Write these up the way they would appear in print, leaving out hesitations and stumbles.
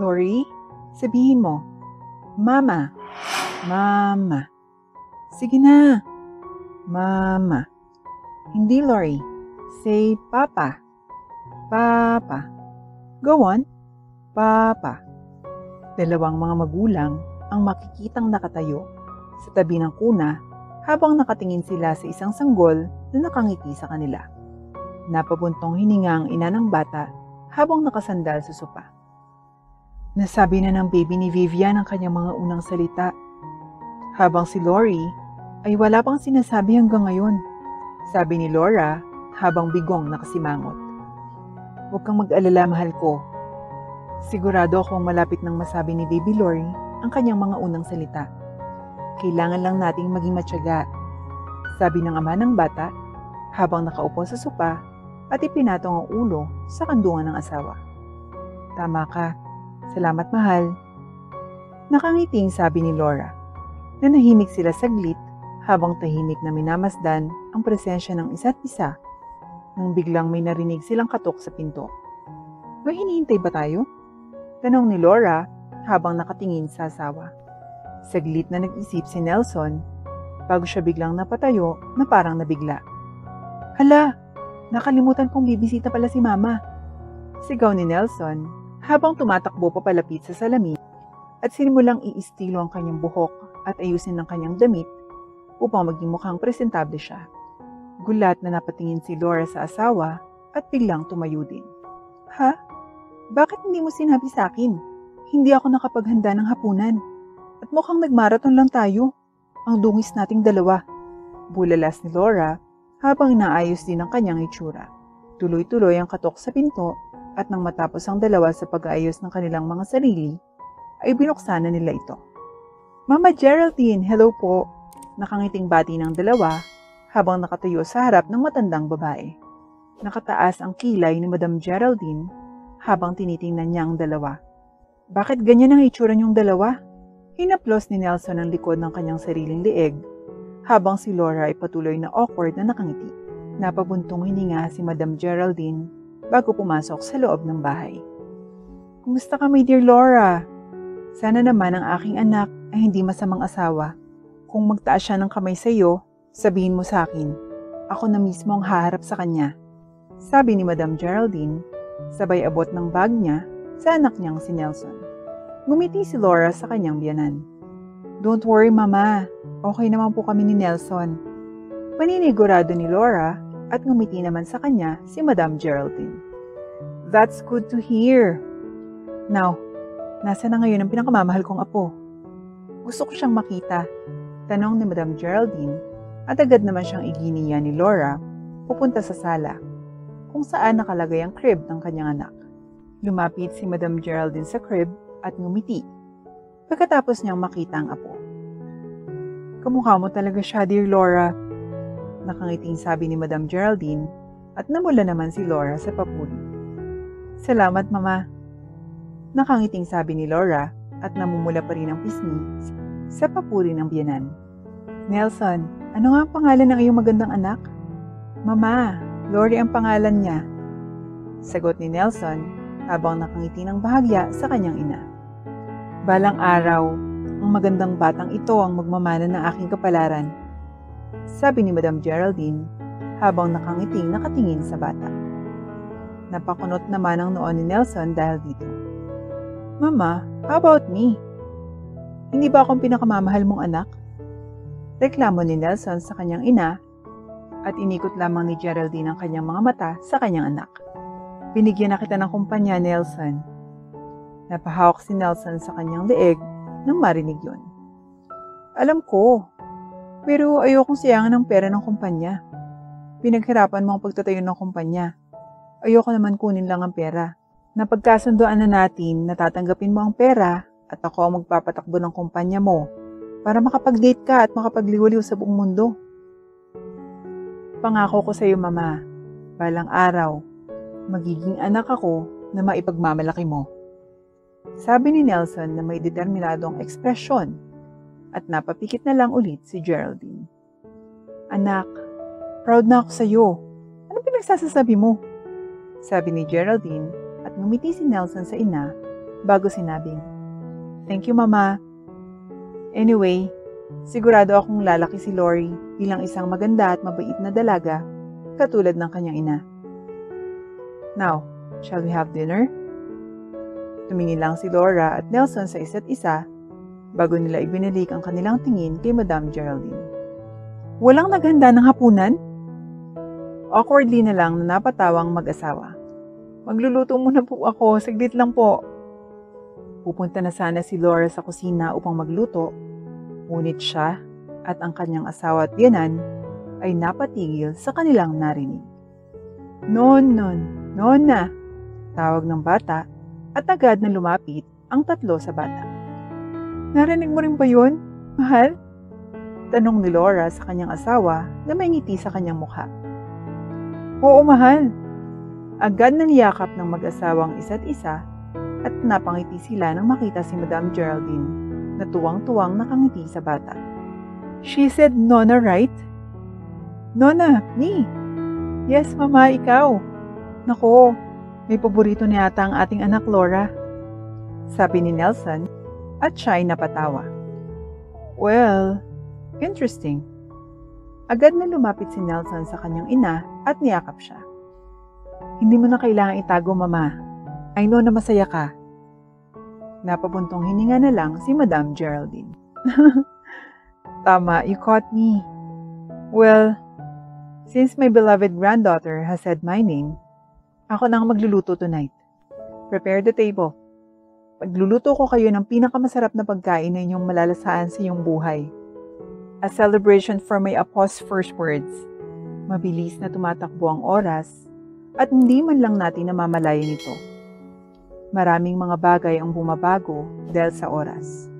Lori, sabihin mo, Mama, Mama. Sige na, Mama. Hindi, Lori. Say, Papa, Papa. Go on, Papa. Dalawang mga magulang ang makikitang nakatayo sa tabi ng kuna habang nakatingin sila sa isang sanggol na nakangiti sa kanila. Napabuntong hininga ang ina ng bata habang nakasandal sa sopa. Nasabi na ng baby ni Vivian ang kanyang mga unang salita, habang si Lori ay wala pang sinasabi hanggang ngayon. Sabi ni Laura habang bigong nakasimangot. Huwag kang mag-alala, mahal ko. Sigurado akong malapit nang masabi ni Baby Lori ang kanyang mga unang salita. Kailangan lang nating maging matyaga, sabi ng ama ng bata habang nakaupo sa sopa at ipinatong ang ulo sa kandungan ng asawa. Tama ka. Salamat, mahal. Nakangiting sabi ni Laura. Nanahimik sila saglit habang tahimik na minamasdan ang presensya ng isa't isa nang biglang may narinig silang katok sa pinto. May hinihintay ba tayo? Tanong ni Laura habang nakatingin sa asawa. Saglit na nag-isip si Nelson bago siya biglang napatayo na parang nabigla. Hala, nakalimutan kong bibisita pala si Mama. Sigaw ni Nelson habang tumatakbo papalapit sa salamin at sinimulang iistilo ang kanyang buhok at ayusin ang kanyang damit upang maging mukhang presentable siya. Gulat na napatingin si Laura sa asawa at biglang tumayo din. Ha? Bakit hindi mo sinabi sa akin? Hindi ako nakapaghanda ng hapunan. At mukhang nagmarathon lang tayo. Ang dungis nating dalawa. Bulalas ni Laura habang inaayos din ang kanyang itsura. Tuloy-tuloy ang katok sa pinto at nang matapos ang dalawa sa pag-aayos ng kanilang mga sarili, ay binuksan na nila ito. Mama Geraldine, hello po. Nakangiting bati ng dalawa habang nakatayo sa harap ng matandang babae. Nakataas ang kilay ni Madam Geraldine habang tinitingnan niya ang dalawa. Bakit ganyan ang itsura niyong dalawa? Hinaplos ni Nelson ang likod ng kanyang sariling lieg habang si Laura ay patuloy na awkward na nakangiti. Napabuntong hininga si Madam Geraldine bago pumasok sa loob ng bahay. Kumusta ka, my dear Laura? Sana naman ang aking anak ay hindi masamang asawa. Kung magtaas siya ng kamay sa iyo, sabihin mo sa akin. Ako na mismo ang haharap sa kanya. Sabi ni Madam Geraldine, sabay abot ng bag niya sa anak niyang si Nelson. Ngumiti si Laura sa kanyang biyanan. Don't worry, Mama. Okay naman po kami ni Nelson. Paninigurado ni Laura at ngumiti naman sa kanya si Madam Geraldine. That's good to hear. Now, nasa na ngayon ang pinakamamahal kong apo? Gusto ko siyang makita. Tanong ni Madam Geraldine at agad naman siyang iginiya ni Laura pupunta sa sala kung saan nakalagay ang crib ng kanyang anak. Lumapit si Madam Geraldine sa crib at ngumiti pagkatapos niyang makita ang apo. Kamukha mo talaga siya, dear Laura. Nakangiting sabi ni Madam Geraldine at namula naman si Laura sa papuri. Salamat, Mama. Nakangiting sabi ni Laura at namumula pa rin ang pisngi sa papuri ng biyanan. Nelson, ano nga ang pangalan ng iyong magandang anak? Mama, Lori ang pangalan niya. Sagot ni Nelson habang nakangiti ng bahagya sa kanyang ina. Balang araw, ang magandang batang ito ang magmamana ng aking kapalaran. Sabi ni Madam Geraldine habang nakangiting nakatingin sa bata. Napakunot naman ang noon ni Nelson dahil dito. Mama, how about me? Hindi ba akong pinakamamahal mong anak? Reklamo ni Nelson sa kanyang ina at inikot lamang ni Geraldine ang kanyang mga mata sa kanyang anak. Binigyan na kita ng kumpanya, Nelson. Napahawak si Nelson sa kanyang leeg nang marinig yun. Alam ko, pero ayokong sayangan ng pera ng kumpanya. Pinaghirapan mo ang pagtatayo ng kumpanya. Ayoko naman kunin lang ang pera. Napagkasundoan na natin na tatanggapin mo ang pera at ako ang magpapatakbo ng kumpanya mo para makapag-date ka at makapagliwaliw sa buong mundo. Pangako ko sa iyo, Mama, balang araw, magiging anak ako na maipagmamalaki mo. Sabi ni Nelson na may determinadong ekspresyon at napapikit na lang ulit si Geraldine. Anak, proud na ako sa iyo. Ano pinagsasasabi mo? Sabi ni Geraldine at ngumiti si Nelson sa ina bago sinabing, "Thank you, Mama." Anyway, sigurado akong lalaki si Lori bilang isang maganda at mabait na dalaga katulad ng kanyang ina. Now, shall we have dinner? Tumingin lang si Laura at Nelson sa isa't isa bago nila ibinalik ang kanilang tingin kay Madam Geraldine. Walang naghanda ng hapunan? Awkwardly na lang na napatawang mag-asawa. Magluluto muna po ako, saglit lang po. Pupunta na sana si Laura sa kusina upang magluto, ngunit siya at ang kanyang asawa at biyanan ay napatigil sa kanilang narinig. Nona, tawag ng bata at agad na lumapit ang tatlo sa bata. Narinig mo rin ba yun, mahal? Tanong ni Laura sa kanyang asawa na may ngiti sa kanyang mukha. Oo, mahal. Agad na niyakap ng mag-asawang isa't isa at napangiti sila nang makita si Madam Geraldine na tuwang-tuwang nakangiti sa bata. She said, Nona, right? Nona, me. Yes, Mama, ikaw. Nako, may paborito niya ata ang ating anak Laura. Sabi ni Nelson at siya'y napatawa. Well, interesting. Agad na lumapit si Nelson sa kanyang ina at niyakap siya. Hindi mo na kailangang itago, Mama. I know na masaya ka. Napabuntong hininga na lang si Madam Geraldine. Tama, you caught me. Well, since my beloved granddaughter has said my name, ako na ang magluluto tonight. Prepare the table. Pagluluto ko kayo ng pinakamasarap na pagkain na inyong malalasahan sa iyong buhay. A celebration for my apost's first words. Mabilis na tumatakbo ang oras at hindi man lang natin namamalayan ito. Maraming mga bagay ang bumabago dahil sa oras.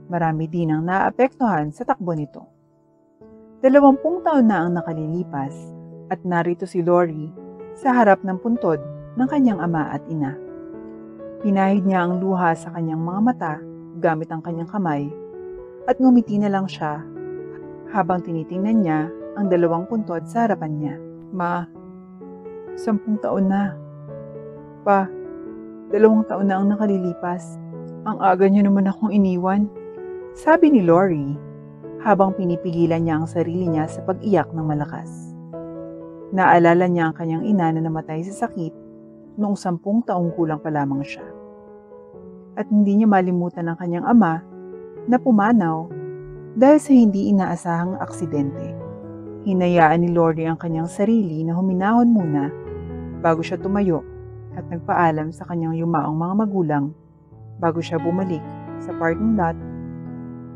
Marami din ang naapektuhan sa takbo nito. 20 taon na ang nakalilipas at narito si Lori sa harap ng puntod ng kanyang ama at ina. Pinahid niya ang luha sa kanyang mga mata gamit ang kanyang kamay at ngumiti na lang siya habang tinitingnan niya ang 2 puntod sa harapan niya. Ma, 10 taon na. Pa, 2 taon na ang nakalilipas. Ang aga niyo naman akong iniwan. Sabi ni Lori habang pinipigilan niya ang sarili niya sa pag-iyak ng malakas. Naalala niya ang kanyang ina na namatay sa sakit noong 10 taong kulang pa lamang siya. At hindi niya malimutan ang kanyang ama na pumanaw dahil sa hindi inaasahang aksidente. Hinayaan ni Lori ang kanyang sarili na huminahon muna bago siya tumayo at nagpaalam sa kanyang yumaong mga magulang bago siya bumalik sa parking lot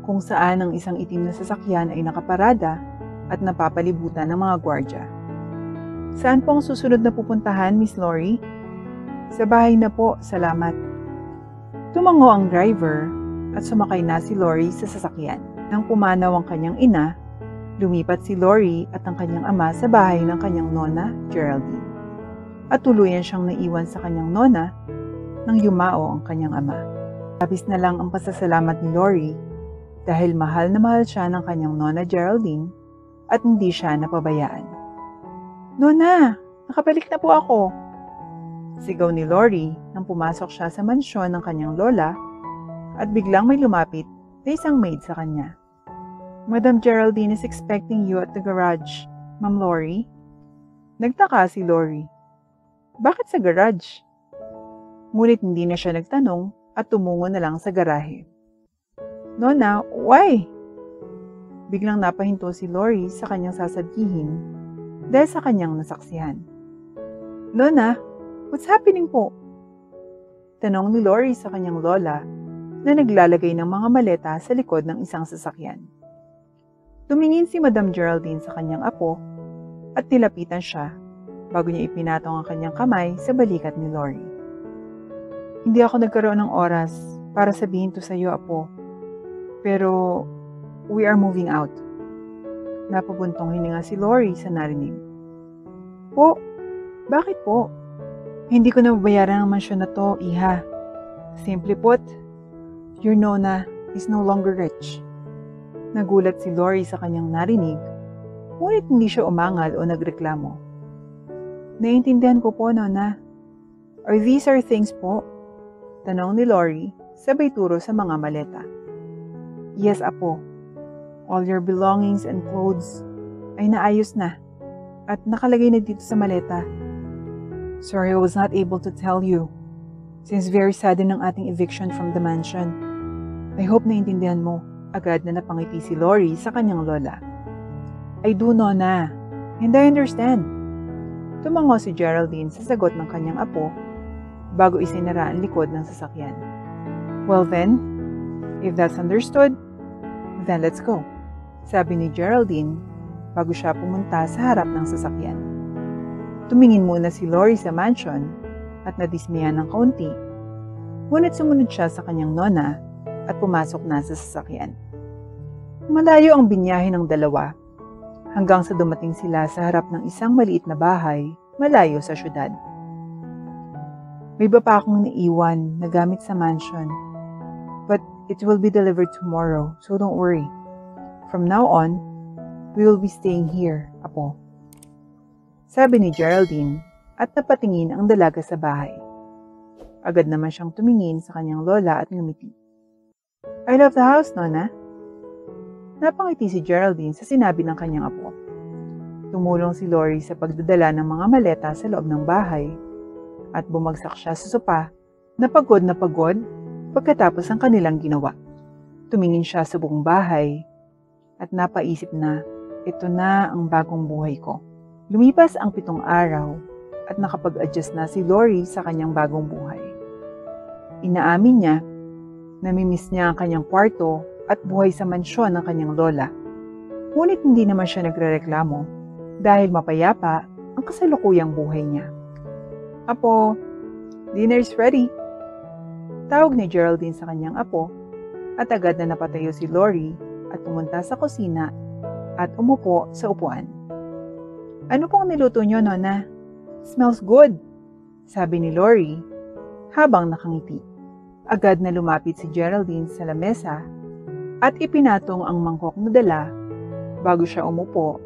kung saan ang isang itim na sasakyan ay nakaparada at napapalibutan ng mga gwardya. Saan po ang susunod na pupuntahan, Miss Lori? Sa bahay na po, salamat. Tumango ang driver at sumakay na si Lori sa sasakyan. Nang pumanaw ang kanyang ina, lumipat si Lori at ang kanyang ama sa bahay ng kanyang nona, Geraldine. At tuluyan siyang naiwan sa kanyang nona nang yumao ang kanyang ama. Labis na lang ang pasasalamat ni Lori dahil mahal na mahal siya ng kanyang nona Geraldine at hindi siya napabayaan. Nona, nakabalik na po ako. Sigaw ni Lori nang pumasok siya sa mansyon ng kanyang lola at biglang may lumapit na isang maid sa kanya. Madam Geraldine is expecting you at the garage, Ma'am Lori. Nagtaka si Lori. Bakit sa garage? Ngunit hindi na siya nagtanong at tumungo na lang sa garahe. Nona, why? Biglang napahinto si Lori sa kanyang sasabihin dahil sa kanyang nasaksihan. Nona, what's happening po? Tanong ni Lori sa kanyang lola na naglalagay ng mga maleta sa likod ng isang sasakyan. Tumingin si Madam Geraldine sa kanyang apo at nilapitan siya bago niya ipinatong ang kanyang kamay sa balikat ni Lori. Hindi ako nagkaroon ng oras para sabihin to sa iyo, apo. Pero we are moving out. Napabuntong hininga si Lori sa narinig. Po, bakit po? Hindi ko na babayaran ang mansyon na to, iha. Simply put, your nona is no longer rich. Nagulat si Lori sa kanyang narinig, ngunit hindi siya umangal o nagreklamo. Naiintindihan ko po, Nona. Or these are things po. Tanong ni Lori, sabay turo sa mga maleta. Yes, Apo. All your belongings and clothes ay naayos na at nakalagay na dito sa maleta. Sorry I was not able to tell you since very sudden ang ating eviction from the mansion. I hope naintindihan mo. Agad na napangiti si Lori sa kanyang lola. I do, Nona. And I understand. Tumango si Geraldine sa sagot ng kanyang apo bago isinara ang likod ng sasakyan. Well then, if that's understood, then let's go. Sabi ni Geraldine bago siya pumunta sa harap ng sasakyan. Tumingin muna si Lori sa mansion at nadismayan ng kaunti. Ngunit sumunod siya sa kanyang nona at pumasok na sa sasakyan. Malayo ang binyahe ng dalawa hanggang sa dumating sila sa harap ng isang maliit na bahay malayo sa syudad. May iba pa akong naiwan na gamit sa mansion, but it will be delivered tomorrow, so don't worry. From now on, we will be staying here, Apo. Sabi ni Geraldine at napatingin ang dalaga sa bahay. Agad naman siyang tumingin sa kanyang lola at ngumiti. I love the house, Nona. Napangiti si Geraldine sa sinabi ng kanyang apo. Tumulong si Lori sa pagdadala ng mga maleta sa loob ng bahay at bumagsak siya sa sopa na pagod pagkatapos ang kanilang ginawa. Tumingin siya sa buong bahay at napaisip na ito na ang bagong buhay ko. Lumipas ang 7 araw at nakapag-adjust na si Lori sa kanyang bagong buhay. Inaamin niya namimiss niya ang kanyang kwarto at buhay sa mansyon ng kanyang lola. Ngunit hindi naman siya nagrereklamo dahil mapayapa ang kasalukuyang buhay niya. Apo, dinner's ready. Tawag ni Geraldine sa kanyang apo at agad na napatayo si Lori at pumunta sa kusina at umupo sa upuan. Ano pong niluto niyo, Nona? Smells good, sabi ni Lori habang nakangiti. Agad na lumapit si Geraldine sa lamesa at ipinatong ang mangkok na dala bago siya umupo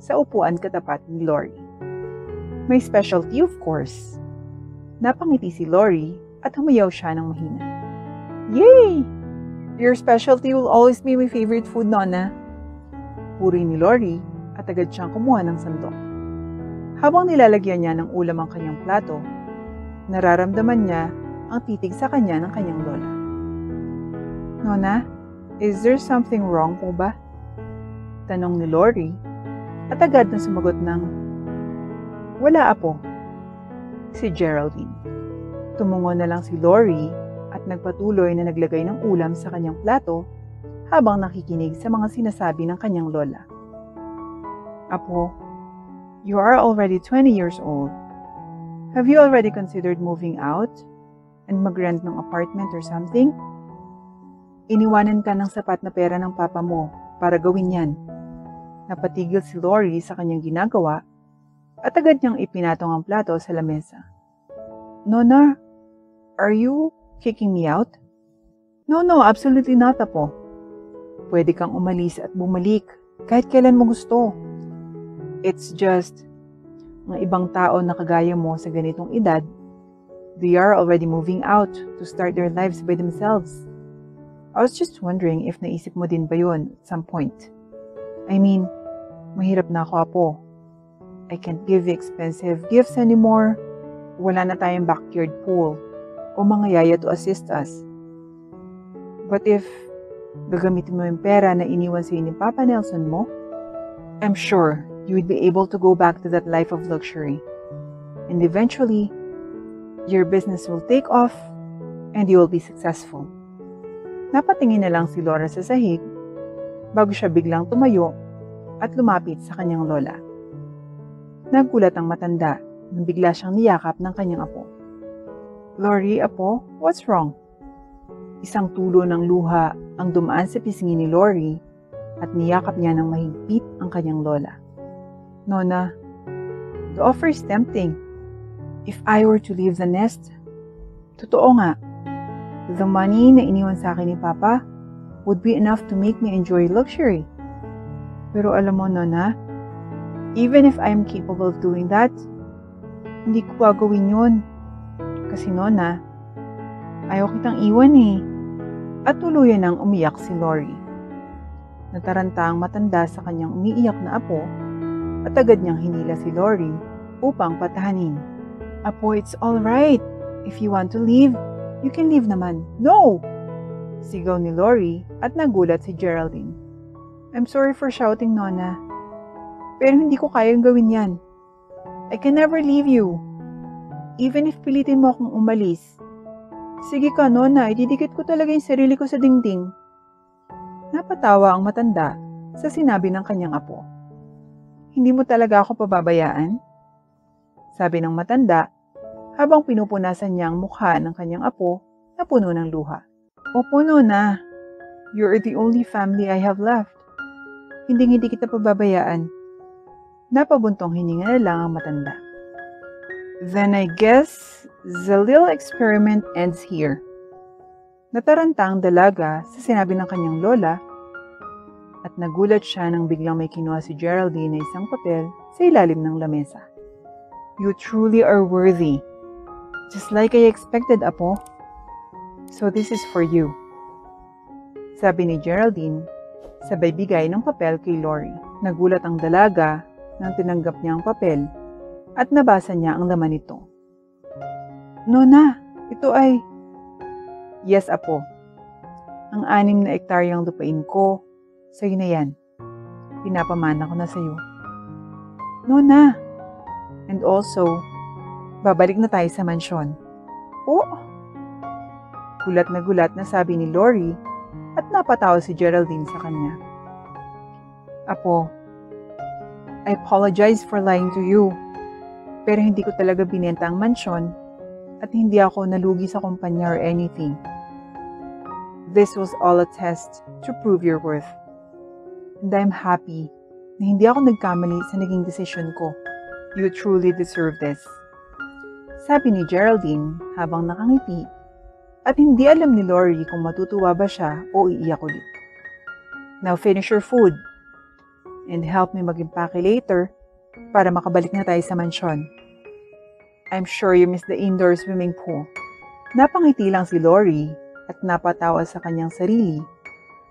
sa upuan katapat ni Lori. May specialty of course. Napangiti si Lori at humayaw siya ng mahina. Yay! Your specialty will always be my favorite food, Nona. Puri ni Lori at agad siyang kumuha ng sandok. Habang nilalagyan niya ng ulam ang kanyang plato, nararamdaman niya ang titig sa kanya ng kanyang lola. Nona, is there something wrong po ba? Tanong ni Lori at agad na sumagot ng, wala, apo. Si Geraldine. Tumungo na lang si Lori at nagpatuloy na naglagay ng ulam sa kanyang plato habang nakikinig sa mga sinasabi ng kanyang lola. Apo, you are already 20 years old. Have you already considered moving out and mag-rent ng apartment or something? Iniwanan ka ng sapat na pera ng papa mo para gawin yan. Napatigil si Lori sa kanyang ginagawa at agad niyang ipinatong ang plato sa lamesa. Nona, are you kicking me out? No, absolutely not, apo. Pwede kang umalis at bumalik kahit kailan mo gusto. It's just, ng ibang tao na kagaya mo sa ganitong edad, they are already moving out to start their lives by themselves. I was just wondering if naisip mo din ba yun at some point. I mean, mahirap na ako, apo. I can't give you expensive gifts anymore. Wala na tayong backyard pool o mga yaya to assist us. But if gagamitin mo yung pera na iniwan sa'yo ni Papa Nelson mo, I'm sure you would be able to go back to that life of luxury. And eventually, your business will take off and you will be successful. Napatingin na lang si Laura sa sahig bago siya biglang tumayo at lumapit sa kanyang lola. Nagulat ang matanda nang bigla siyang niyakap ng kanyang apo. Lori, apo, what's wrong? Isang tulo ng luha ang dumaan sa pisngi ni Lori at niyakap niya ng mahigpit ang kanyang lola. Nona, the offer is tempting. If I were to leave the nest, totoo nga, the money na iniwan sa akin ni Papa would be enough to make me enjoy luxury. Pero alam mo, Nona, even if I'm capable of doing that, hindi ko gagawin yun. Kasi Nona, Ayaw kitang iwan eh. At tuluyan nang umiyak si Lori. Nataranta ang matanda sa kanyang umiiyak na apo at agad niyang hinila si Lori upang patahanin. Apo, it's all right. If you want to leave, you can leave naman. No! Sigaw ni Lori at nagulat si Geraldine. I'm sorry for shouting, Nona. Pero hindi ko kayang gawin yan. I can never leave you. Even if pilitin mo akong umalis. Sige ka, Nona. Ididikit ko talaga yung sarili ko sa dingding. Napatawa ang matanda sa sinabi ng kanyang apo. Hindi mo talaga ako pababayaan? Sabi ng matanda habang pinupunasan niya ang mukha ng kanyang apo na puno ng luha. Opo, Nona. You're the only family I have left. Hindi kita pababayaan. Napabuntong hininga na lang ang matanda. Then I guess the little experiment ends here. Nataranta ang dalaga sa sinabi ng kanyang lola at nagulat siya nang biglang may kinuha si Geraldine na isang papel sa ilalim ng lamesa. You truly are worthy. Just like I expected, Apo. So this is for you. Sabi ni Geraldine, sabay bigay ng papel kay Lori. Nagulat ang dalaga nang tinanggap niya ang papel at nabasa niya ang laman nito. Nona, ito ay... Yes, Apo. Ang 6 na ektaryang lupain ko, sa'yo na yan. Pinapamana ko na sa'yo. Nona! And also, babalik na tayo sa mansyon. Oh! Gulat na sabi ni Lori at napatawa si Geraldine sa kanya. Apo, I apologize for lying to you. Pero hindi ko talaga binenta ang mansyon at hindi ako nalugi sa kumpanya or anything. This was all a test to prove your worth. And I'm happy na hindi ako nagkamali sa naging desisyon ko. You truly deserve this. Sabi ni Geraldine habang nakangiti at hindi alam ni Lori kung matutuwa ba siya o iiyak ulit. Now finish your food and help me mag-impake later para makabalik na tayo sa mansyon. I'm sure you miss the indoor swimming pool. Napangiti lang si Lori at napatawa sa kanyang sarili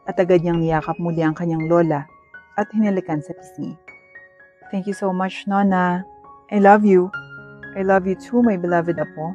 at agad niyang niyakap muli ang kanyang lola at hinalikan sa pisngi. Thank you so much, Nona. I love you. I love you too, my beloved Apo.